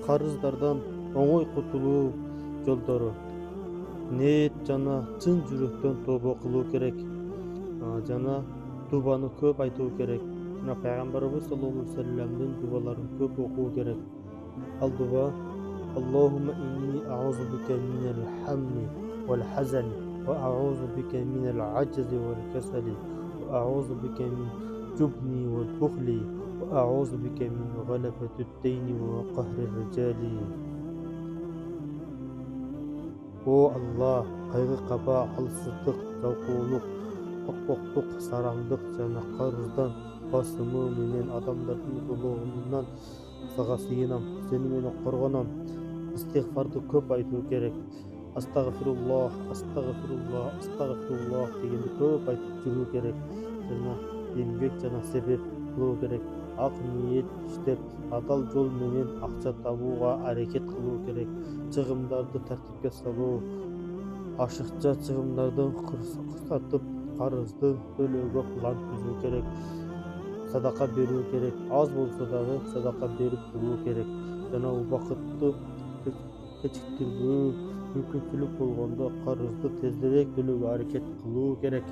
карыздардан оңой кутулуу жолдору: ниет жана чын жүрөктөн тобо кылуу керек, жана дубаны көп айтуу керек, жана пайгамбарыбыз саллаллаху алейхи вассаламдын дубаларын көп окуу керек. Ал дуба: Аллахумма инни аузу бика минал хамми вал хазани ва аузу бика минал аджзи вал касали ва аузу бика мин жубни вал бухли ва аузу бика мин галабати дайни ва кахри риджали. О Аллах, кайгы каба, алсыздык, жалкоолук, токпоктук, сараңдык жана карыздан басымы менен адамдардын зулумунан сага сыйынам, сени менен коргоном. Истигфарды көп айтуу керек. Астагфируллах, астагфируллах, астагфируллах дегенди көп айтып жүрүү керек. Жана эмгек жана себеп кылуу керек. Ак ниет иштеп, адал жол менен акча табууга аракет кылуу керек. Чыгымдарды тартипке салуу, ашыкча чыгымдарды кыскартып, карызды төлөөгө план түзүү керек. Садака берүү керек. Аз болсо дагы садака берип туруу керек. Жана убакытты кечиктирбөө, мүмкүнчүлүк болгондо карызды тезирээк төлөөгө аракет кылуу керек.